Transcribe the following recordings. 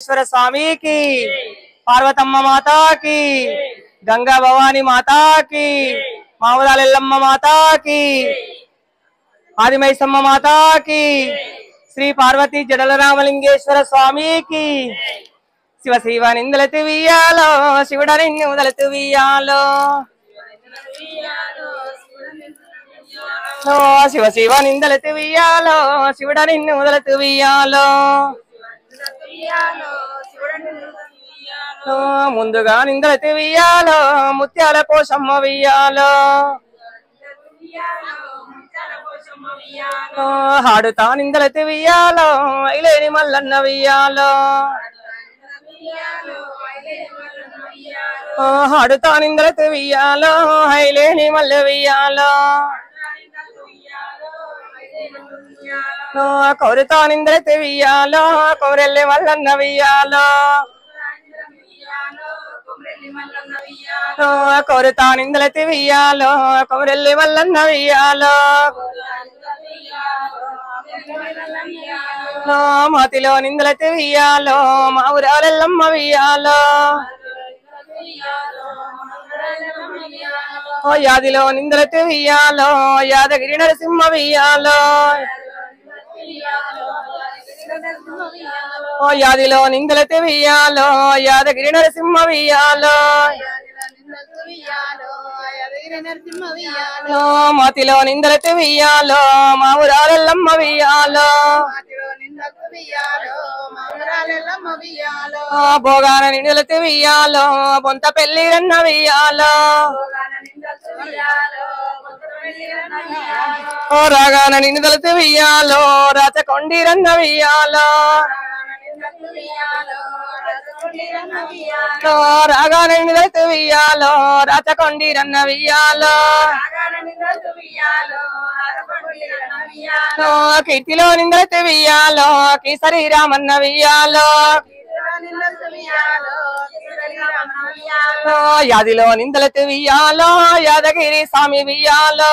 ईश्वर स्वामी की, पार्वतम्मा माता की, गंगा भवानी माता की, मावदालెల్లమ్మ माता की, आदिमैसम्మ माता की, श्री पार्वती जडलरामलिंगेश्वर स्वामी की। शिव शिव निंदलतु वियालो शिवुड निन्नु वदलतु वियालो शिव शिव निंदलतु वियालो शिवुड निन्नु वदलतु वियालो ముందుగా నిందలతు వియాలో ముత్యాల పోషమ్మ వియాలో హాడుతా నిందలతు వియాలో ఐలేని మల్లన్న వియాలో హాడుతా నిందలతు వియాలో ఐలేని మల్ల వియాలో కౌరుతా నిందలతు వియాలో కౌరెల్లె మల్లన్న వియాలో కౌరుతా నిందలతు వియాలో కౌరెల్లె మల్లన్న వియాలో మాతిలో నిందలతు వియాలో మా ఊరాలెల్లమ్మ వియాలో యాదిలో నిందలతు వియాలో యాదగిరి నరసింహ వియాలో యాదిలో నిందలతు వియాలో యాదగిరి నరసింహ వియాలో మాతిలో నిందలతు వియాలో మా ఊరాలెల్లమ్మ వియాలో భోగాన నిందలతు వియాలో బొంత పెళ్లిరన్న వియాలో రాగాన నిందలతు వియాలో రాచకొండిరన్న వియాలో రాగాన నిందలతు వియాలో రాచకొండిరన్న వియాలో కీర్తిలో నిందలతు వియాలో కేసరి రామన్న వియాలో యాదిలో నిందలతు వియాలో యాదగిరి స్వామి వియాలో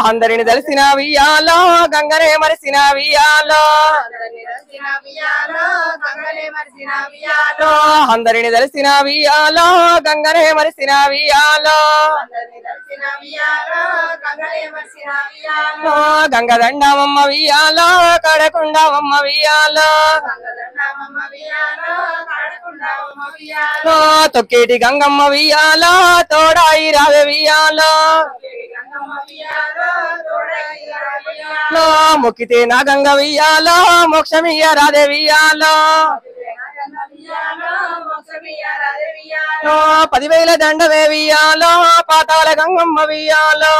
అందరిని దలిసిన వియాలో గంగనే మరిసిన వియాలో అందరిని దలిసిన వియాలో గంగనే మరిసిన వియాలో గంగదండమమ్మ వియాలో కడకుండమమ్మ వియాలో తొక్కేటి గంగమ్మ వియాలో తోడాయి రావే వియాలో మొక్కితే నా గంగ వియాలో మోక్షమియ రాధే వియాలో 10,000 దండవే వియాలో పాతాల గంగమ్మ వియాలో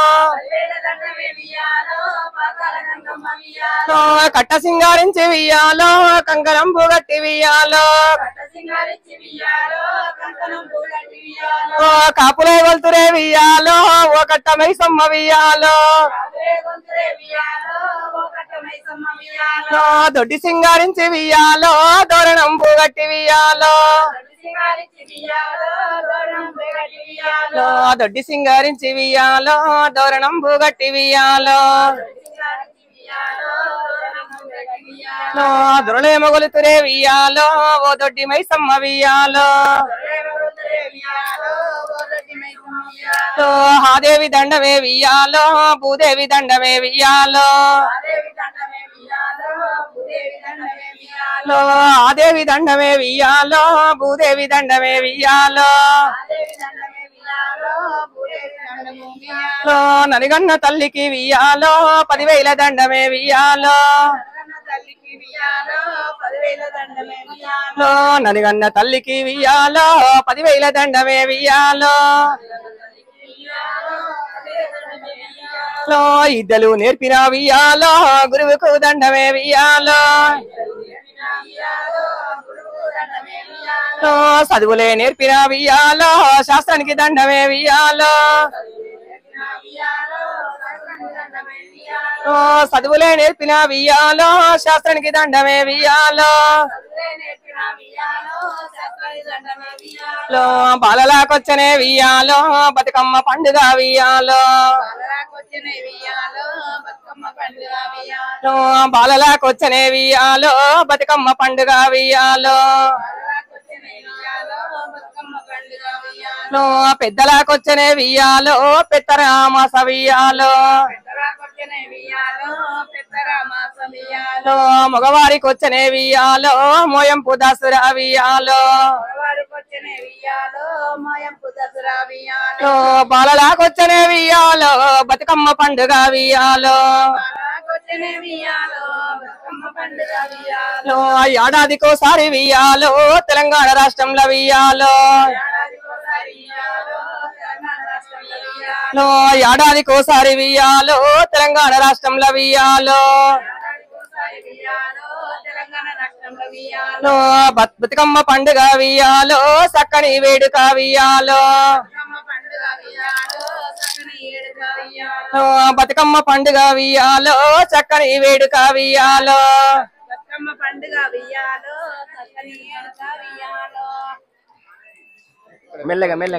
కట్ట సింగారించి వియాలో కంకణంబు గట్టి వియాలో కాపులే గొల్తురే వియాలో ఓ కట్ట మైసమ్మ వియాలో దొడ్డి సింగారించి వియాలో దోరణంబు గట్టి వియాలో దొడ్డి సింగారించి వియాలో దోరణంబు గట్టి వియాలో దొరలే మొగలుతురే వియాలో ఓ దొడ్డి మైసమ్మ వియాలో ఆదేవి దండవే వియాలో భూదేవి దండవే వియాలో ఆదేవి దండమే వియాలో భూదేవి దండమే వియాలో ననిగన్న తల్లికి వియాలో 10,000 దండమే వియాలో ననిగన్న తల్లికి వియాలో 10,000 దండమే వియాలో ఇద్దలు నేర్పిన వియాలో గురువుకు దండమే వియాలో చదువులే నేర్పిన వియాలో శాస్త్రానికి దండమే వియాలో చదువులే నేర్పిన వియాలో శాస్త్రానికి దండమే వియాలో బాలలాకొచ్చనే వియాలో బతుకమ్మ పండుగ వియాలో బాలలాకొచ్చనే వియాలో బతుకమ్మ పండుగ వియాలో పెద్దలాకొచ్చనే వియాలో పెద్దరామాస వియాలో మగవారికి వచ్చనే వియాలో మోయంపు దసరా వియాలో బాలలాకొచ్చనే వియాలో బతుకమ్మ పండుగ వియాలో ఏడాదికోసారి వియాలో తెలంగాణ రాష్ట్రంలో వియాలో ఏడాదికోసారి వియాలో తెలంగాణ రాష్ట్రంలో వియాలో బతుకమ్మ పండుగ వియాలో చక్కని వేడుక వియాలో బతుకమ్మ పండుగ వియాలో చక్కని వేడుక వియాలో మెల్లగా మెల్లగా